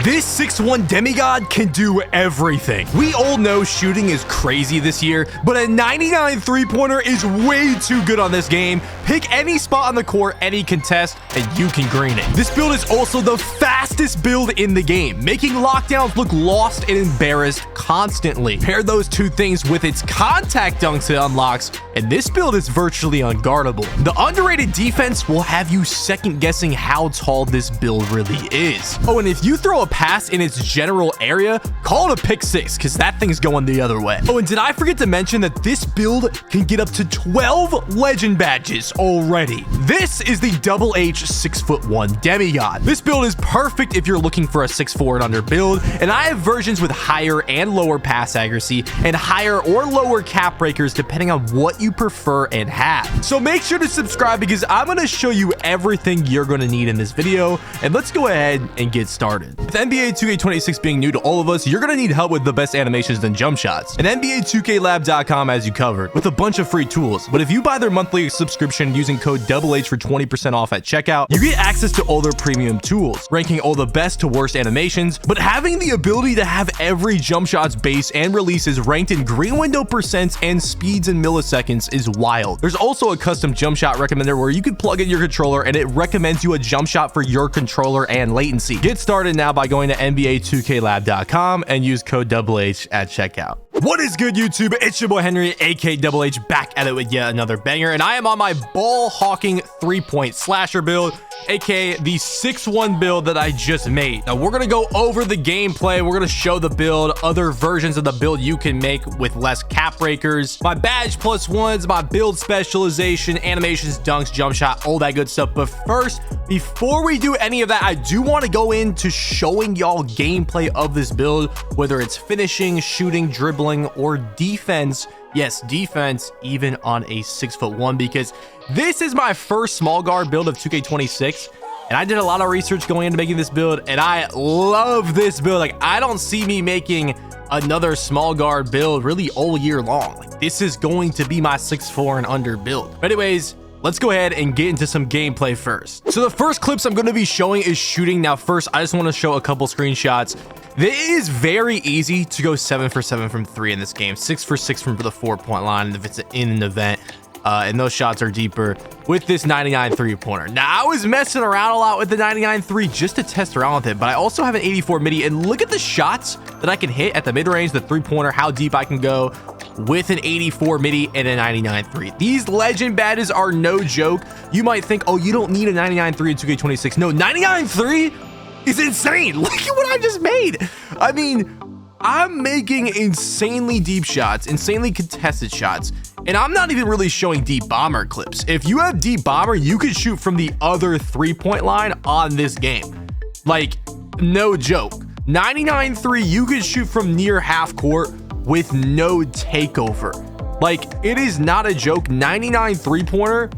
This 6'1" Demigod can do everything. We all know shooting is crazy this year, but a 99 3-pointer is way too good on this game. Pick any spot on the court, any contest, and you can green it. This build is also the fastest build in the game, making lockdowns look lost and embarrassed constantly. Pair those two things with its contact dunks it unlocks, and this build is virtually unguardable. The underrated defense will have you second guessing how tall this build really is. Oh, and if you throw a pass in its general area, call it a pick six, because that thing's going the other way. Oh, and did I forget to mention that this build can get up to 12 legend badges already. This is the 𝘸𝘁 6'1" Demigod. This build is perfect if you're looking for a 6'4" and under build, and I have versions with higher and lower pass accuracy and higher or lower cap breakers depending on what you prefer and have. So make sure to subscribe because I'm going to show you everything you're going to need in this video, and let's go ahead and get started. With NBA 2K26 being new to all of us, you're going to need help with the best animations and jump shots, and NBA2KLab.com has you covered with a bunch of free tools. But if you buy their monthly subscription using code DoubleH for 20% off at checkout, you get access to all their premium tools, ranking all the best to worst animations, but having the ability to have every jump shot's base and releases ranked in green window percents and speeds in milliseconds is wild. There's also a custom jump shot recommender where you can plug in your controller and it recommends you a jump shot for your controller and latency. Get started now by going to NBA2KLab.com and use code DoubleH at checkout. What is good, YouTube? It's your boy Henry, aka 𝘸𝘁, back at it with yet another banger, and I am on my ball hawking 3-point slasher build, aka the 6'1" build that I just made. Now we're gonna go over the gameplay, we're gonna show the build, other versions of the build you can make with less cap breakers, my badge plus ones, my build specialization, animations, dunks, jump shot, all that good stuff. But first, before we do any of that, I do want to go into showing y'all gameplay of this build, whether it's finishing, shooting, dribbling, or defense. Yes, defense, even on a 6'1", because this is my first small guard build of 2K26, and I did a lot of research going into making this build, and I love this build. Like, I don't see me making another small guard build really all year long. Like, this is going to be my 6'4" and under build. But anyways, let's go ahead and get into some gameplay first. So the first clips I'm going to be showing is shooting. Now first, I just want to show a couple screenshots. It is very easy to go 7 for 7 from 3 in this game, 6 for 6 from the 4-point line if it's in an event, and those shots are deeper with this 99 3-pointer. Now I was messing around a lot with the 99 3 just to test around with it, but I also have an 84 midi, and look at the shots that I can hit at the mid-range, the 3-pointer, how deep I can go with an 84 midi and a 99 3. These legend badges are no joke. You might think, oh, you don't need a 99 3 in 2K26. No, 99 3 is insane. Look at what I just made. I mean, I'm making insanely deep shots, insanely contested shots, and I'm not even really showing deep bomber clips. If you have deep bomber, you can shoot from the other 3-point line on this game. Like, no joke. 99 3, you can shoot from near half court with no takeover. Like, it is not a joke. 99 3-pointer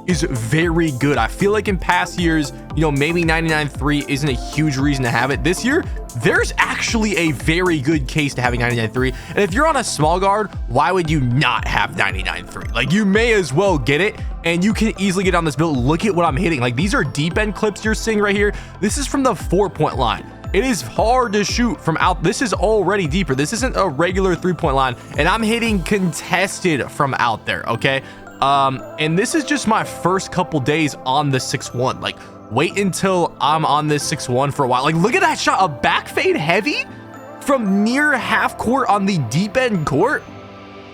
is very good. I feel like in past years, you know, maybe 99 3 isn't a huge reason to have it. This year, there's actually a very good case to having 99 3. And if you're on a small guard, why would you not have 99 3? Like, you may as well get it, and you can easily get on this build. Look at what I'm hitting. Like, these are deep end clips you're seeing right here. This is from the 4-point line. It is hard to shoot from out. This is already deeper. This isn't a regular 3-point line, and I'm hitting contested from out there, okay? And this is just my first couple days on the 6'1". Like, wait until I'm on this 6'1" for a while. Like, look at that shot, a back fade heavy from near half court on the deep end court.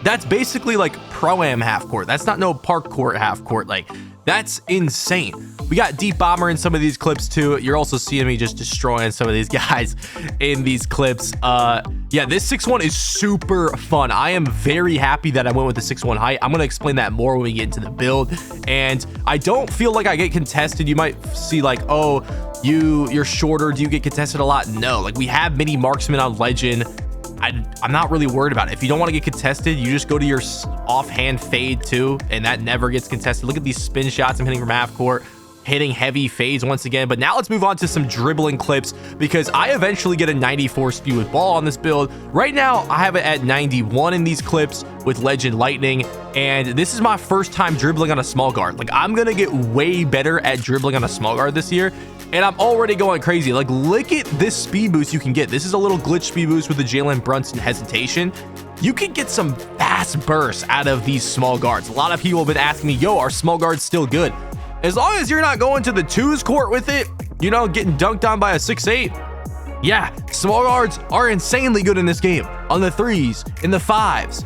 That's basically like pro-am half court. That's not no park court half court. Like, that's insane. We got deep bomber in some of these clips too. You're also seeing me just destroying some of these guys in these clips. Yeah, this 6'1" is super fun. I am very happy that I went with the 6'1" height. I'm going to explain that more when we get into the build. And I don't feel like I get contested. You might see like, oh, you're shorter. Do you get contested a lot? No, like, we have mini marksman on legend. I'm not really worried about it. If you don't want to get contested, you just go to your offhand fade too, and that never gets contested. Look at these spin shots I'm hitting from half court. hitting heavy fades once again. But now let's move on to some dribbling clips, because I eventually get a 94 speed with ball on this build. Right now I have it at 91 in these clips with Legend Lightning, and this is my first time dribbling on a small guard. Like, I'm gonna get way better at dribbling on a small guard this year, and I'm already going crazy. Like, look at this speed boost you can get. This is a little glitch speed boost with the Jalen Brunson hesitation. You can get some fast bursts out of these small guards. A lot of people have been asking me, yo, are small guards still good? As long as you're not going to the twos court with it, you know, getting dunked on by a 6'8". Yeah, small guards are insanely good in this game. On the threes, in the fives,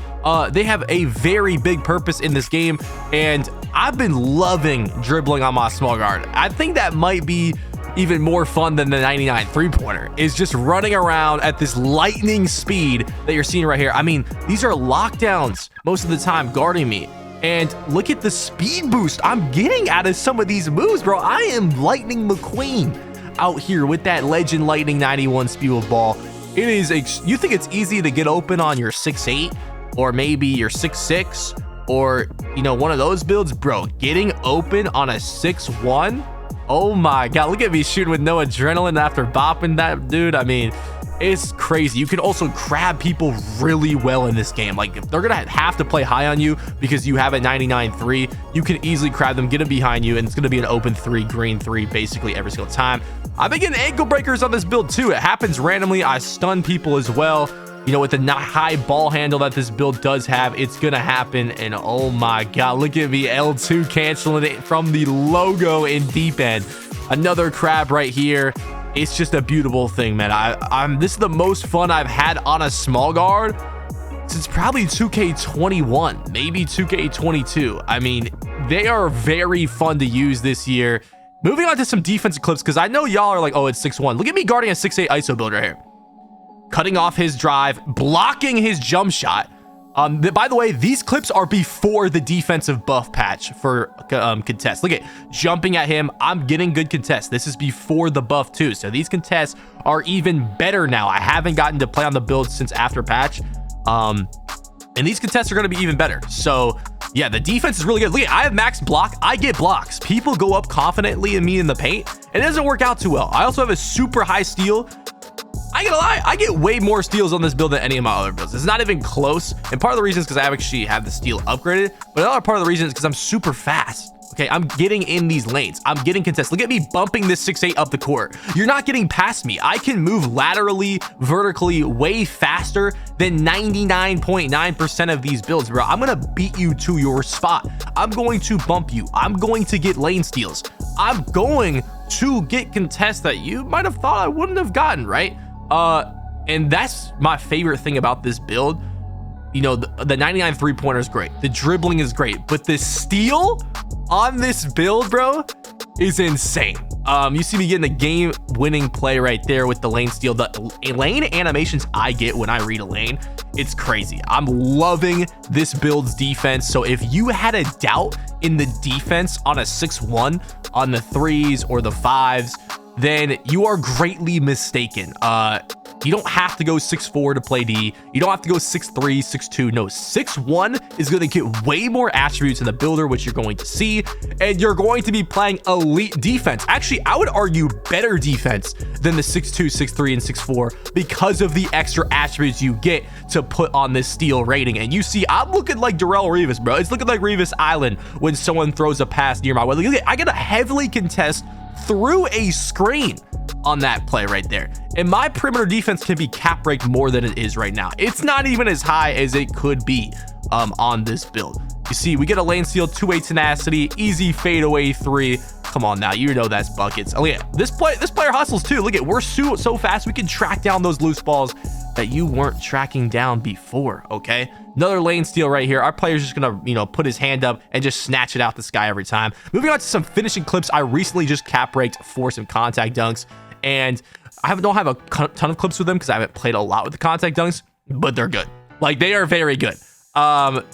they have a very big purpose in this game, and I've been loving dribbling on my small guard. I think that might be even more fun than the 99 three-pointer, is just running around at this lightning speed that you're seeing right here. I mean, these are lockdowns most of the time guarding me, and look at the speed boost I'm getting out of some of these moves, bro. I am Lightning McQueen out here with that Legend Lightning 91 speed with ball. It is, you think it's easy to get open on your 6'8", or maybe your 6'6", or, you know, one of those builds, bro. Getting open on a 6'1", oh my god, look at me shooting with no adrenaline after bopping that dude. I mean, it's crazy. You can also crab people really well in this game. Like, if they're gonna have to play high on you because you have a 99-3, you can easily crab them, get them behind you, and it's gonna be an open 3, green 3 basically every single time. I've been getting ankle breakers on this build too. It happens randomly. I stun people as well. You know, with the high ball handle that this build does have, it's gonna happen. And oh my god, look at me L2 canceling it from the logo in deep end. Another crab right here. It's just a beautiful thing, man. This is the most fun I've had on a small guard since probably 2K21, maybe 2K22. I mean, they are very fun to use this year. Moving on to some defensive clips, because I know y'all are like, oh, it's 6'1". Look at me guarding a 6'8" ISO build right here. Cutting off his drive, blocking his jump shot. By the way, these clips are before the defensive buff patch for contests. Look at jumping at him. I'm getting good contests. This is before the buff too, so these contests are even better now. I haven't gotten to play on the build since after patch, and these contests are going to be even better. So yeah, the defense is really good. Look at, I have max block. I get blocks. People go up confidently in me in the paint, and it doesn't work out too well. I also have a super high steal. I ain't gonna lie, I get way more steals on this build than any of my other builds. It's not even close. And part of the reason is because I actually have the steal upgraded, but another part of the reason is because I'm super fast. Okay, I'm getting in these lanes. I'm getting contests. Look at me bumping this 6'8" up the court. You're not getting past me. I can move laterally, vertically, way faster than 99.9% of these builds, bro. I'm gonna beat you to your spot. I'm going to bump you. I'm going to get lane steals. I'm going to get contests that you might have thought I wouldn't have gotten, right? And that's my favorite thing about this build. You know, the 99 three-pointer is great. The dribbling is great, but the steal on this build, bro, is insane. You see me getting a game-winning play right there with the lane steal. The lane animations I get when I read a lane, it's crazy. I'm loving this build's defense. So if you had a doubt in the defense on a 6'1", on the threes or the fives, then you are greatly mistaken. You don't have to go 6'4" to play D. You don't have to go 6'3", 6'2". No, 6'1" is going to get way more attributes in the builder, which you're going to see, and you're going to be playing elite defense. Actually, I would argue better defense than the 6'2", 6'3", and 6'4" because of the extra attributes you get to put on this steal rating. And you see, I'm looking like 𝘸𝘪𝘴, bro. It's looking like Revis Island when someone throws a pass near my way. Look at, I get a heavily contest through a screen on that play right there, and my perimeter defense can be cap break more than it is right now. It's not even as high as it could be on this build. You see, we get a lane steal, 2-way tenacity, easy fadeaway 3. Come on now, you know that's buckets. Oh yeah, this player hustles too. Look at, we're so fast we can track down those loose balls that you weren't tracking down before. Okay, another lane steal right here. Our player's just gonna, you know, put his hand up and just snatch it out the sky every time. Moving on to some finishing clips. I recently just cap raked for some contact dunks, and I don't have a ton of clips with them because I haven't played a lot with the contact dunks, but they're good. Like, they are very good.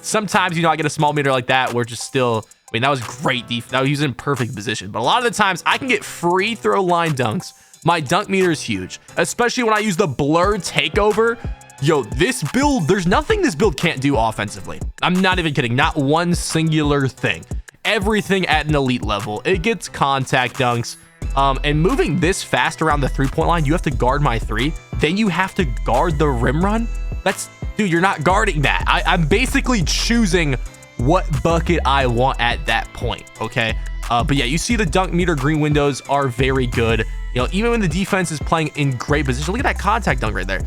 Sometimes, you know, I get a small meter like that where just still, I mean, that was great defense. That was, he was in perfect position. But a lot of the times I can get free throw line dunks. My dunk meter is huge, especially when I use the blurred takeover. Yo, this build, there's nothing this build can't do offensively. I'm not even kidding. Not one singular thing. everything at an elite level. It gets contact dunks. And moving this fast around the three-point line, you have to guard my three. Then you have to guard the rim run. Dude, you're not guarding that. I'm basically choosing what bucket I want at that point, okay? But yeah, you see the dunk meter green windows are very good. You know, even when the defense is playing in great position, look at that contact dunk right there.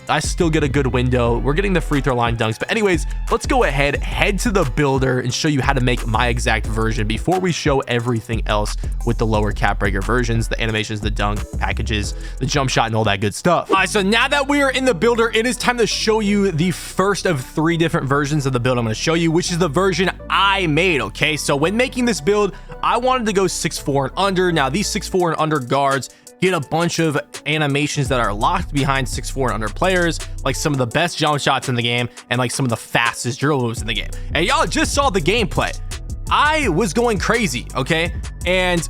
I still get a good window. We're getting the free throw line dunks. But anyways, let's go ahead, head to the builder and show you how to make my exact version before we show everything else with the lower cap breaker versions, the animations, the dunk packages, the jump shot, and all that good stuff. All right, so now that we are in the builder, it is time to show you the first of 3 different versions of the build I'm going to show you, which is the version I made, okay? So when making this build, I wanted to go 6'4" and under. Now, these 6'4" and under guards get a bunch of animations that are locked behind 6'4" and under players, like some of the best jump shots in the game and like some of the fastest dribble moves in the game. And y'all just saw the gameplay. I was going crazy, okay? And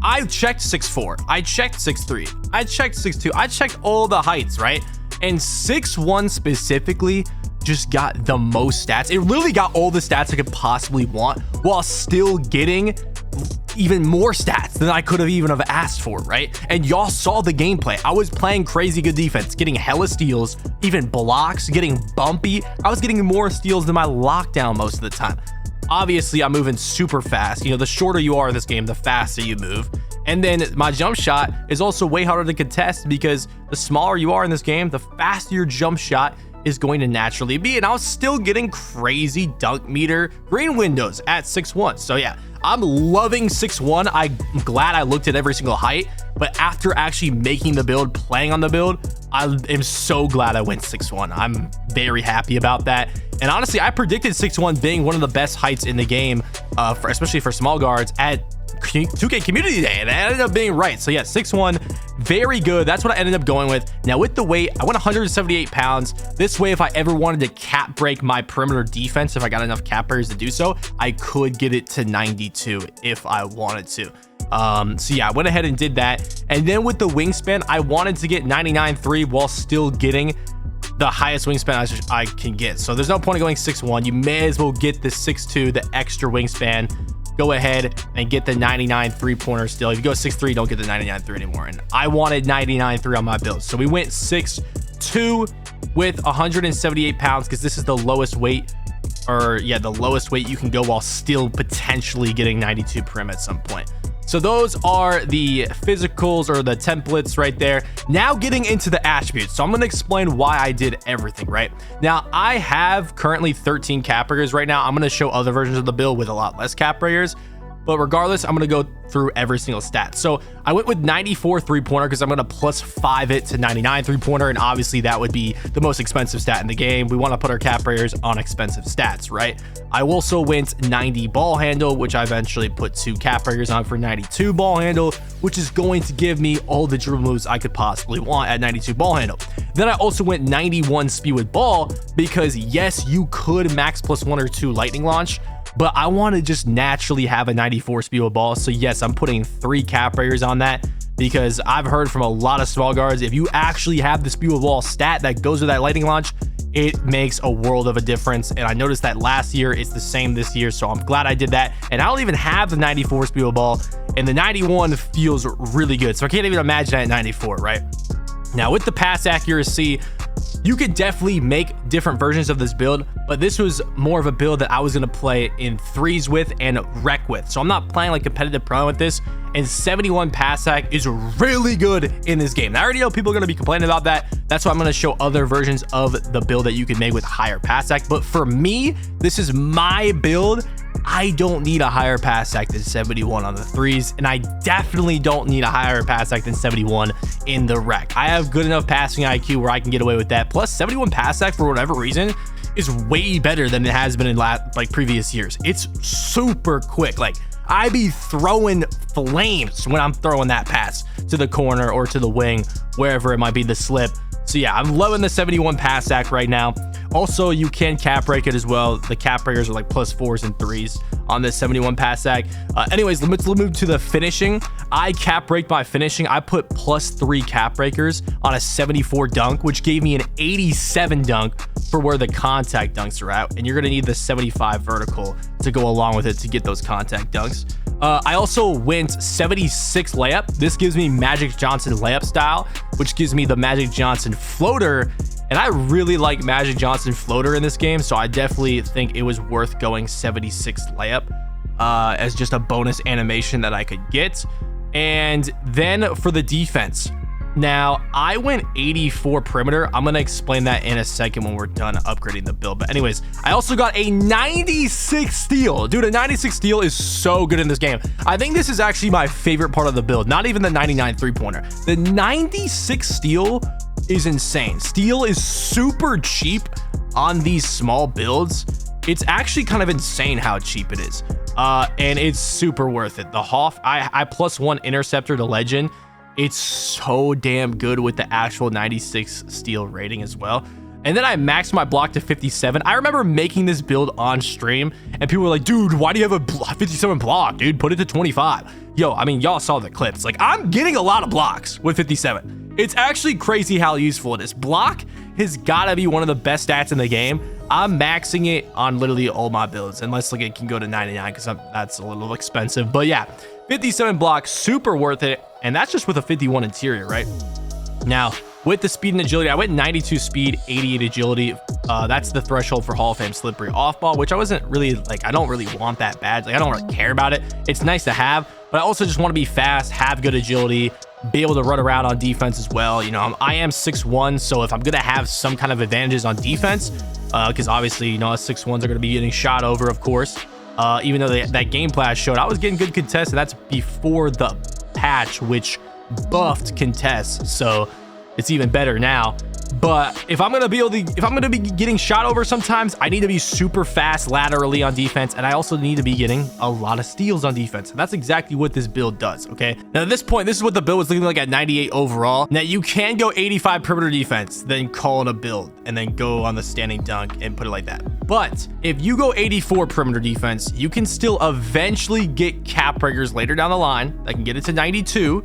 I checked 6'4", I checked 6'3", I checked 6'2", I checked all the heights, right? And 6'1" specifically just got the most stats. It literally got all the stats I could possibly want while still getting even more stats than I could have even have asked for, right? And y'all saw the gameplay. I was playing crazy good defense, getting hella steals, even blocks, getting bumpy. I was getting more steals than my lockdown most of the time. Obviously, I'm moving super fast. You know, the shorter you are in this game, the faster you move. And then my jump shot is also way harder to contest because the smaller you are in this game, the faster your jump shot is going to naturally be. And I was still getting crazy dunk meter green windows at 6'1". So yeah, I'm loving 6'1". I'm glad I looked at every single height, but after actually making the build, playing on the build, I am so glad I went 6'1". I'm very happy about that. And honestly, I predicted 6'1" being one of the best heights in the game, especially for small guards at 2K Community Day, and it ended up being right. So yeah, 6'1", very good. That's what I ended up going with. Now with the weight, I went 178 pounds. This way, if I ever wanted to cap break my perimeter defense, if I got enough cap breakers to do so, I could get it to 92 if I wanted to. So yeah, I went ahead and did that. And then with the wingspan, I wanted to get 99.3 while still getting the highest wingspan I can get. So there's no point in going 6'1". You may as well get the 6'2", the extra wingspan. Go ahead and get the 99 3-pointer still. If you go 6'3", don't get the 99.3 anymore. And I wanted 99.3 on my build. So we went 6'2" with 178 pounds because this is the lowest weight, or yeah, the lowest weight you can go while still potentially getting 92 prim at some point. So those are the physicals or the templates right there. Now getting into the attributes. So I'm going to explain why I did everything, right? Now I have currently 13 cap breakers right now. I'm going to show other versions of the build with a lot less cap breakers. But regardless, I'm going to go through every single stat. So I went with 94 3-pointer because I'm going to +5 it to 99 3-pointer. And obviously that would be the most expensive stat in the game. We want to put our cap breakers on expensive stats, right? I also went 90 ball handle, which I eventually put 2 cap breakers on for 92 ball handle, which is going to give me all the dribble moves I could possibly want at 92 ball handle. Then I also went 91 speed with ball because yes, you could max +1 or 2 lightning launch, but I want to just naturally have a 94 speed with ball. So yes, I'm putting 3 cap breakers on that because I've heard from a lot of small guards, if you actually have the speed with ball stat that goes with that lightning launch, it makes a world of a difference. And I noticed that last year, it's the same this year. So I'm glad I did that. And I don't even have the 94 speed with ball, and the 91 feels really good. So I can't even imagine that at 94, right? Now with the pass accuracy, you could definitely make different versions of this build, but this was more of a build that I was going to play in threes with and rec with. So I'm not playing like competitive pro with this, and 71 pass ac is really good in this game. Now, I already know people are going to be complaining about that. That's why I'm going to show other versions of the build that you can make with higher pass ac. But for me, this is my build. I don't need a higher pass ac than 71 on the threes, and I definitely don't need a higher pass ac than 71 in the rec. I have good enough passing IQ where I can get away with that. Plus 71 pass ac, for whatever reason, is way better than it has been in previous years. It's super quick. Like, I be throwing flames when I'm throwing that pass to the corner or to the wing, wherever it might be, the slip. So yeah, I'm loving the 71 pass ac right now. Also, you can cap break it as well. The cap breakers are like +4s and 3s on this 71 pass sag. Anyways, let's move to the finishing. I cap break my finishing. I put +3 cap breakers on a 74 dunk, which gave me an 87 dunk for where the contact dunks are at. And you're going to need the 75 vertical to go along with it to get those contact dunks. I also went 76 layup. This gives me Magic Johnson layup style, which gives me the Magic Johnson floater. And I really like Magic Johnson floater in this game, so I definitely think it was worth going 76 layup as just a bonus animation that I could get. And then for the defense, now I went 84 perimeter. I'm gonna explain that in a second when we're done upgrading the build. But anyways, I also got a 96 steal. Dude, a 96 steal is so good in this game. I think this is actually my favorite part of the build, not even the 99 3-pointer. The 96 steal is insane. Steal is super cheap on these small builds. It's actually kind of insane how cheap it is, and it's super worth it. The Hoff, I +1 interceptor to legend. It's so damn good with the actual 96 steal rating as well. And then I maxed my block to 57. I remember making this build on stream and people were like, dude, why do you have a 57 block, dude? Put it to 25. Yo, I mean, y'all saw the clips. Like, I'm getting a lot of blocks with 57. It's actually crazy how useful it is. Block has got to be one of the best stats in the game. I'm maxing it on literally all my builds, unless like it can go to 99 because that's a little expensive. But yeah, 57 blocks, super worth it. And that's just with a 51 interior, right? Now, with the speed and agility, I went 92 speed, 88 agility. That's the threshold for Hall of Fame slippery off ball, which I wasn't really like, I don't really want that badge. Like, I don't really care about it. It's nice to have, but I also just want to be fast, have good agility, be able to run around on defense as well. You know, I am 6'1", so if I'm going to have some kind of advantages on defense, because obviously, you know, us 6'1s are going to be getting shot over, of course. Even though that gameplay I showed, I was getting good contests, and that's before the patch, which buffed contests, so it's even better now. But if I'm gonna be getting shot over sometimes, I need to be super fast laterally on defense, and I also need to be getting a lot of steals on defense. And that's exactly what this build does. Okay, now at this point, this is what the build was looking like at 98 overall. Now you can go 85 perimeter defense, then call it a build, and then go on the standing dunk and put it like that. But if you go 84 perimeter defense, you can still eventually get cap breakers later down the line that can get it to 92.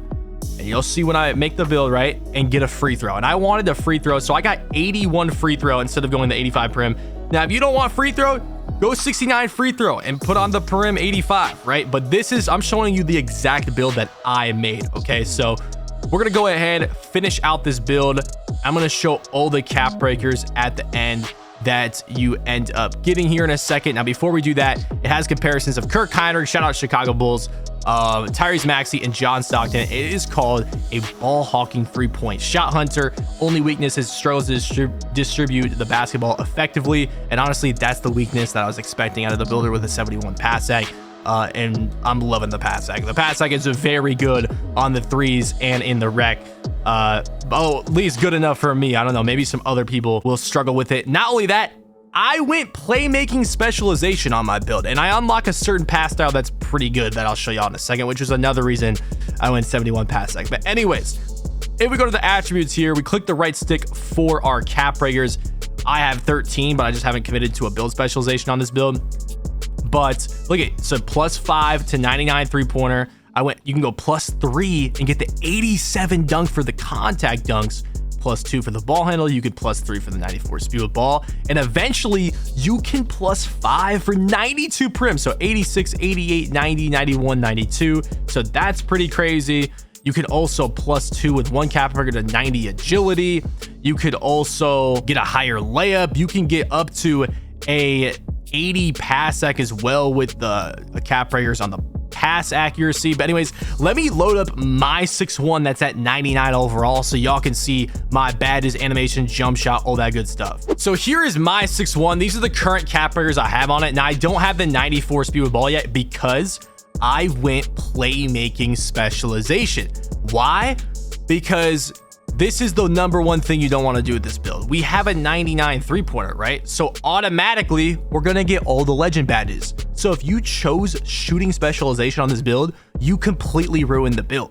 And you'll see when I make the build, right, and get a free throw. And I wanted a free throw, so I got 81 free throw instead of going the 85 prim. Now, if you don't want free throw, go 69 free throw and put on the prim 85, right? But this is, I'm showing you the exact build that I made, okay? So we're going to go ahead, finish out this build. I'm going to show all the cap breakers at the end that you end up getting here in a second. Now, before we do that, it has comparisons of Kirk Heinrich, shout out Chicago Bulls, Tyrese Maxey, and John Stockton. It is called a ball hawking 3-point shot hunter. Only weakness is struggles to distribute the basketball effectively. And honestly, that's the weakness that I was expecting out of the builder with a 71 pass sag. And I'm loving the pass sag. The pass sag is very good on the threes and in the rec. At least good enough for me. I don't know, maybe some other people will struggle with it. Not only that, I went playmaking specialization on my build, and I unlock a certain pass style that's pretty good that I'll show y'all in a second, which is another reason I went 71 pass sag. But anyways, if we go to the attributes here, we click the right stick for our cap breakers. I have 13, but I just haven't committed to a build specialization on this build. But look at, so +5 to 99 3-pointer. You can go +3 and get the 87 dunk for the contact dunks, +2 for the ball handle. You could +3 for the 94 speed with ball, and eventually you can +5 for 92 prim. So 86, 88, 90, 91, 92. So that's pretty crazy. You can also +2 with one cap breaker to 90 agility. You could also get a higher layup. You can get up to a 80 pass sec as well with the cap breakers on the pass accuracy. But anyways, let me load up my 6'1" that's at 99 overall so y'all can see my badges, animation, jump shot, all that good stuff. So here is my 6'1". These are the current cap breakers I have on it. Now I don't have the 94 speed with ball yet because I went playmaking specialization. Why? Because this is the #1 thing you don't want to do with this build. We have a 99 3-pointer, right? So automatically we're going to get all the legend badges. So if you chose shooting specialization on this build, you completely ruined the build.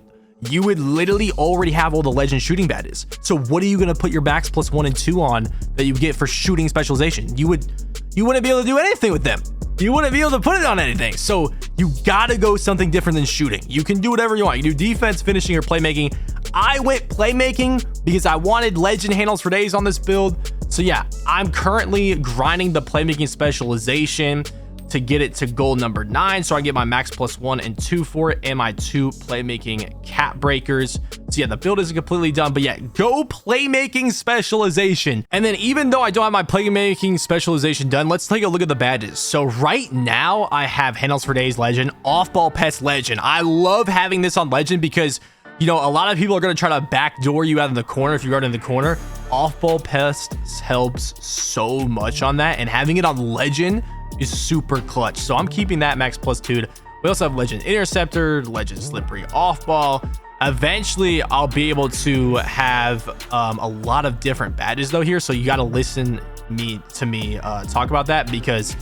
you would literally already have all the legend shooting badges. So what are you going to put your max +1 and 2 on that you get for shooting specialization? You wouldn't be able to do anything with them. You wouldn't be able to put it on anything. So you got to go something different than shooting. You can do whatever you want. You do defense, finishing, or playmaking. I went playmaking because I wanted legend handles for days on this build. So yeah, I'm currently grinding the playmaking specialization to get it to goal number 9, so I get my max +1 and 2 for it, and my 2 playmaking cap breakers. So yeah, the build isn't completely done, but yeah, go playmaking specialization. And then even though I don't have my playmaking specialization done, let's take a look at the badges. So right now I have handles for days legend, off-ball pest legend. I love having this on legend because, you know, a lot of people are going to try to backdoor you out in the corner if you guard in the corner. Off-ball pest helps so much on that, and having it on legend is super clutch. So I'm keeping that max +2. We also have legend interceptor, legend slippery off ball. Eventually I'll be able to have a lot of different badges though here, so you got to listen to me talk about that, because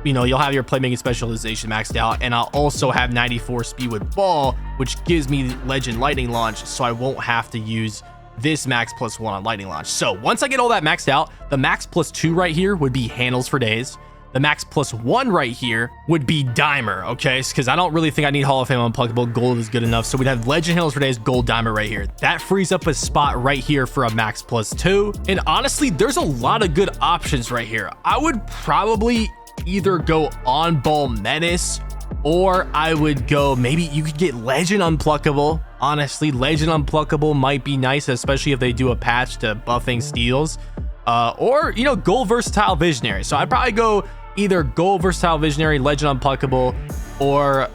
you know, you'll have your playmaking specialization maxed out, and I'll also have 94 speed with ball, which gives me legend lightning launch, so I won't have to use this max +1 on lightning launch. So once I get all that maxed out, the max +2 right here would be handles for days. The max +1 right here would be dimer, okay? Because I don't really think I need Hall of Fame unpluckable. Gold is good enough. So we'd have legend handles for days, gold dimer right here. That frees up a spot right here for a max +2. And honestly, there's a lot of good options right here. I would probably either go on ball menace, or I would go, maybe you could get legend unpluckable. Honestly, legend unpluckable might be nice, especially if they do a patch to buffing steals. Or, you know, gold versatile visionary. So I'd probably go either gold versatile visionary, legend unpluckable, or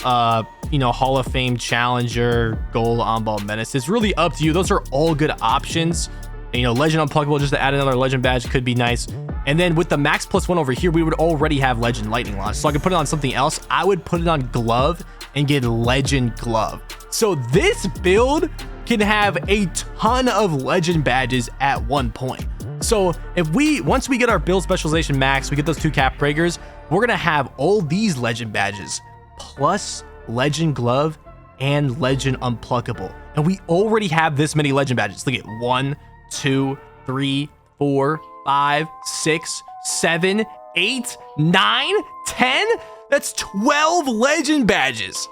you know, Hall of Fame challenger, gold on ball menace. It's really up to you. Those are all good options. And, you know, legend unpluckable, just to add another legend badge, could be nice. And then with the max +1 over here, we would already have legend lightning launch, so I could put it on something else. I would put it on glove and get legend glove. So this build can have a ton of legend badges at one point. So if once we get our build specialization max, we get those 2 cap breakers, we're gonna have all these legend badges plus legend glove and legend unpluckable. And we already have this many legend badges. Look at 1, 2, 3, 4, 5, 6, 7, 8, 9, 10. That's 12 legend badges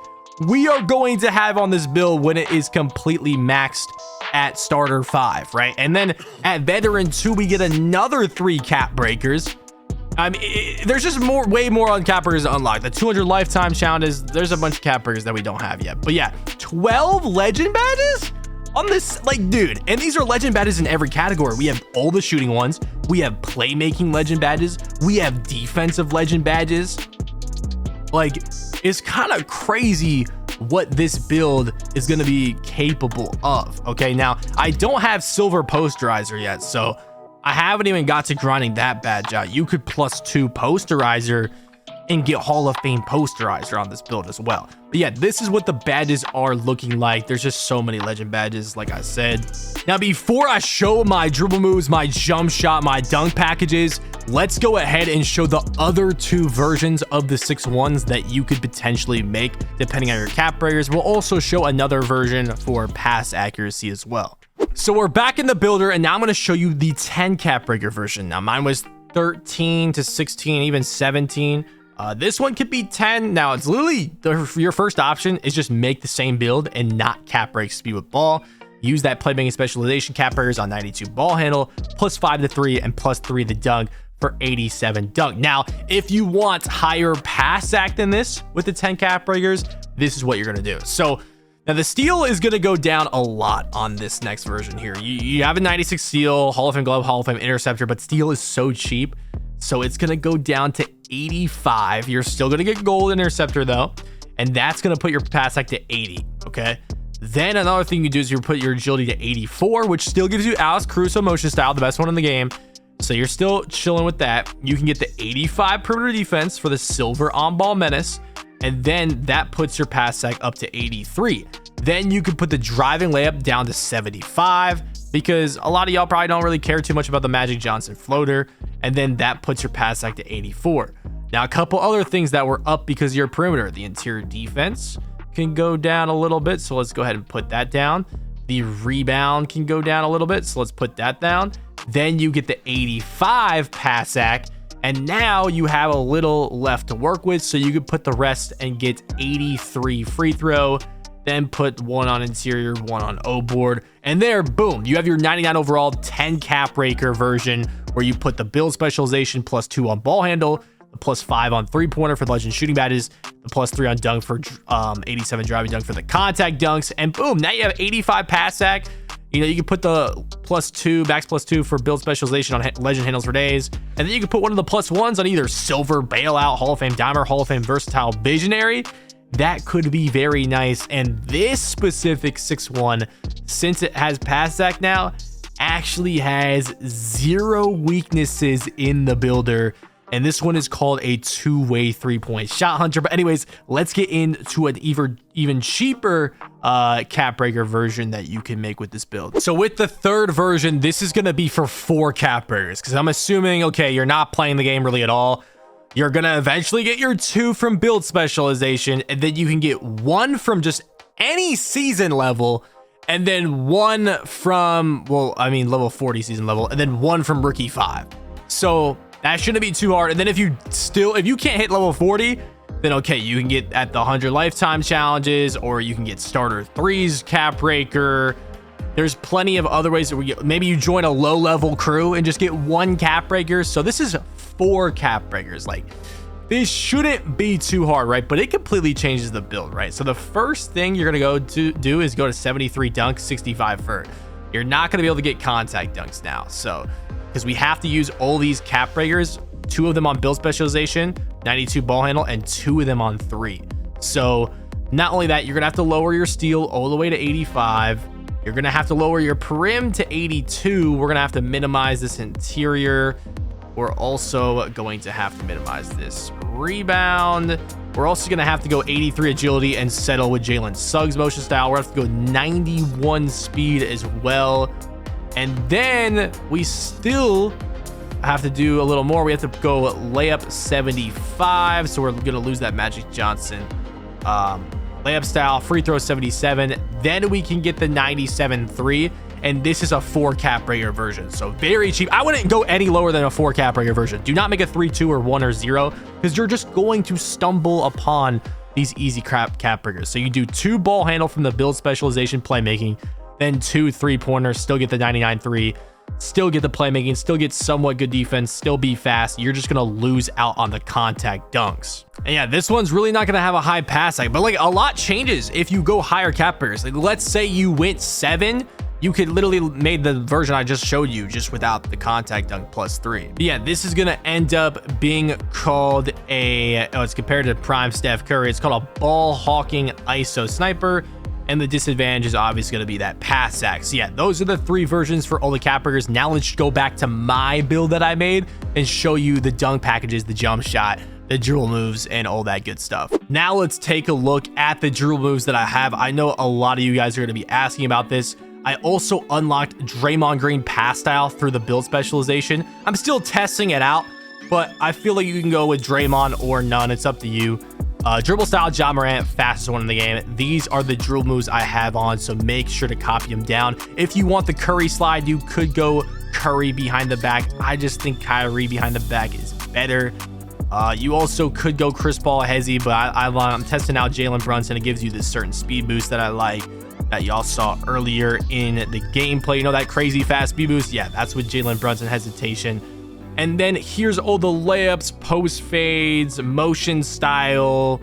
we are going to have on this build when it is completely maxed at starter 5, right? And then at veteran 2, we get another 3 cap breakers. I mean, there's just way more on cap breakers to unlock. The 200 lifetime challenges, there's a bunch of cap breakers that we don't have yet. But yeah, 12 legend badges on this, like, dude. And these are legend badges in every category. We have all the shooting ones. We have playmaking legend badges. We have defensive legend badges. Like, it's kind of crazy what this build is going to be capable of. Okay, now I don't have silver posterizer yet, so I haven't even got to grinding that badge out. You could +2 posterizer and get Hall of Fame posterizer on this build as well. But yeah, this is what the badges are looking like. There's just so many legend badges, like I said. Now, before I show my dribble moves, my jump shot, my dunk packages, let's go ahead and show the other 2 versions of the 6-1s that you could potentially make depending on your cap breakers. We'll also show another version for pass accuracy as well. So we're back in the builder, and now I'm going to show you the 10 cap breaker version. Now mine was 13 to 16, even 17. This one could be 10. Now it's literally your first option is just make the same build and not cap break speed with ball. Use that playmaking specialization cap breakers on 92 ball handle, +5 to 3 and +3 to dunk for 87 dunk. Now, if you want higher pass act than this with the 10 cap breakers, this is what you're gonna do. So now the steal is gonna go down a lot on this next version here. You have a 96 steal, Hall of Fame glove, Hall of Fame interceptor, but steal is so cheap. So it's gonna go down to 85. You're still gonna get gold interceptor though, and that's gonna put your pass act to 80, okay? Then another thing you do is you put your agility to 84, which still gives you Alex Caruso motion style, the best one in the game. So you're still chilling with that. You can get the 85 perimeter defense for the silver on-ball menace, and then that puts your pass act up to 83. Then you could put the driving layup down to 75, because a lot of y'all probably don't really care too much about the Magic Johnson floater, and then that puts your pass act to 84. Now, a couple other things that were up because of your perimeter: the interior defense, can go down a little bit, so let's go ahead and put that down. The rebound can go down a little bit, so let's put that down. Then you get the 85 pass ac, and now you have a little left to work with, so you could put the rest and get 83 free throw, then put 1 on interior, 1 on O board, and there, boom, you have your 99 overall 10 cap breaker version, where you put the build specialization +2 on ball handle, the +5 on 3-pointer for the legend shooting badges, the +3 on dunk for 87 driving dunk for the contact dunks, and boom, now you have 85 pass ac. You know, you can put the +2, max +2 for build specialization on legend handles for days. And then you can put one of the +1s on either silver, bailout, Hall of Fame dimer, Hall of Fame versatile visionary. That could be very nice. And this specific 6-1, since it has pass ac now, actually has 0 weaknesses in the builder. And this one is called a 2-way 3-point shot hunter. But anyways, let's get into an even cheaper cap breaker version that you can make with this build. So with the third version, this is going to be for 4 cap breakers, because I'm assuming, okay, you're not playing the game really at all. You're going to eventually get your 2 from build specialization, and then you can get 1 from just any season level, and then 1 from, well, I mean, level 40 season level, and then 1 from rookie 5. So that shouldn't be too hard. And then if you can't hit level 40, then okay, you can get at the 100 lifetime challenges, or you can get starter 3s cap breaker. There's plenty of other ways that maybe you join a low level crew and just get 1 cap breaker. So this is 4 cap breakers. Like, this shouldn't be too hard, right? But it completely changes the build, right? So the first thing you're gonna do is go to 73 dunk, 65 vert. You're not gonna be able to get contact dunks now, so because we have to use all these cap breakers, 2 of them on build specialization, 92 ball handle, and 2 of them on 3. So not only that, you're gonna have to lower your steal all the way to 85. You're gonna have to lower your prim to 82. We're gonna have to minimize this interior. We're also going to have to minimize this rebound. We're also gonna have to go 83 agility and settle with Jalen Suggs motion style. We're gonna have to go 91 speed as well. And then we still have to do a little more. We have to go layup 75. So we're going to lose that Magic Johnson layup style. Free throw 77. Then we can get the 97-3. And this is a 4 cap breaker version. So very cheap. I wouldn't go any lower than a 4 cap breaker version. Do not make a 3-2 or 1 or 0, because you're just going to stumble upon these easy cap breakers. So you do 2 ball handle from the build specialization playmaking, then 2 3-pointers, still get the 99-3, still get the playmaking, still get somewhat good defense, still be fast. You're just gonna lose out on the contact dunks. And yeah, this one's really not gonna have a high pass ac, but like a lot changes if you go higher cap breakers. Like, let's say you went 7, you could literally made the version I just showed you just without the contact dunk +3. But yeah, this is gonna end up being called it's compared to prime Steph Curry. It's called a ball hawking ISO sniper. And the disadvantage is obviously going to be that pass ac. So yeah, those are the 3 versions for all the cap breakers. Now let's go back to my build that I made and show you the dunk packages, the jump shot, the dribble moves, and all that good stuff. Now let's take a look at the dribble moves that I have. I know a lot of you guys are going to be asking about this. I also unlocked Draymond Green pass style through the build specialization. I'm still testing it out, but I feel like you can go with Draymond or none. It's up to you. Dribble style Ja Morant, fastest one in the game. These are the dribble moves I have on, so make sure to copy them down. If you want the Curry slide, you could go Curry behind the back. I just think Kyrie behind the back is better. You also could go Chris Paul Hezzy, but I'm testing out Jalen Brunson. It gives you this certain speed boost that I like, that y'all saw earlier in the gameplay. You know, that crazy fast speed boost? Yeah, that's with Jalen Brunson hesitation. And then here's all the layups, post fades, motion style,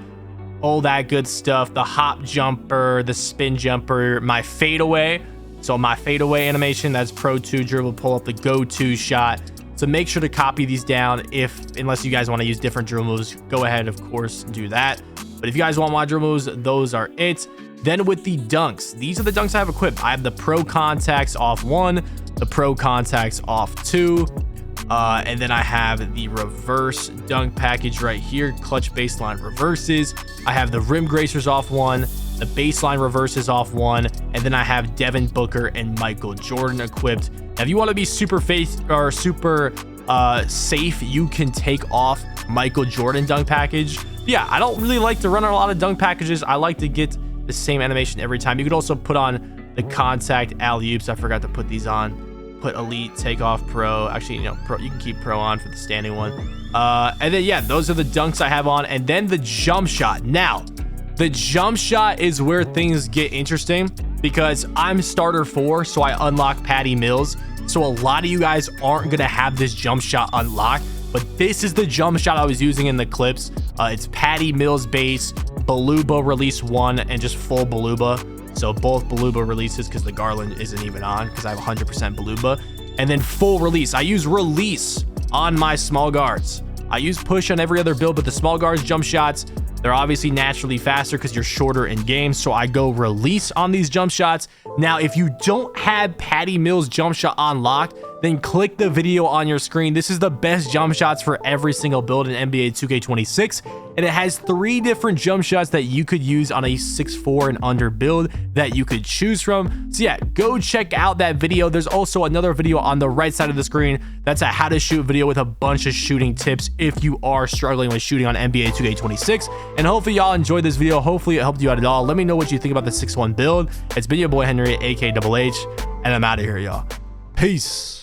all that good stuff. The hop jumper, the spin jumper, my fadeaway. So my fadeaway animation, that's Pro 2 dribble, pull up the go-to shot. So make sure to copy these down. Unless you guys want to use different dribble moves, go ahead, of course, do that. But if you guys want my dribble moves, those are it. Then with the dunks, these are the dunks I have equipped. I have the Pro Contacts off 1, the Pro Contacts off 2. And then I have the reverse dunk package right here, clutch baseline reverses. I have the rim gracers off 1, the baseline reverses off 1, and then I have Devin Booker and Michael Jordan equipped. Now, if you want to be super safe you can take off Michael Jordan dunk package. Yeah, I don't really like to run a lot of dunk packages. I like to get the same animation every time. You could also put on the contact alley-oops. I forgot to put these on. Put elite, take off pro. Actually, pro, you can keep pro on for the standing one. And then yeah, those are the dunks I have on. And then the jump shot. Now, the jump shot is where things get interesting because I'm starter 4, so I unlock Patty Mills. So a lot of you guys aren't gonna have this jump shot unlocked, but this is the jump shot I was using in the clips. It's Patty Mills base, 𝘠𝘪𝘴 release 1, and just full 𝘠𝘪𝘴. So both 𝘠𝘪𝘴 releases because the Garland isn't even on because I have 100% 𝘠𝘪𝘴. And then full release. I use release on my small guards. I use push on every other build, but the small guards jump shots, they're obviously naturally faster because you're shorter in game. So I go release on these jump shots. Now, if you don't have Patty Mills jump shot unlocked, then click the video on your screen. This is the best jump shots for every single build in NBA 2K26. And it has 3 different jump shots that you could use on a 6'4" and under build that you could choose from. So yeah, go check out that video. There's also another video on the right side of the screen. That's a how to shoot video with a bunch of shooting tips if you are struggling with shooting on NBA 2K26. And hopefully y'all enjoyed this video. Hopefully it helped you out at all. Let me know what you think about the 6'1" build. It's been your boy Henry, aka 𝘸𝘁, and I'm out of here, y'all. Peace.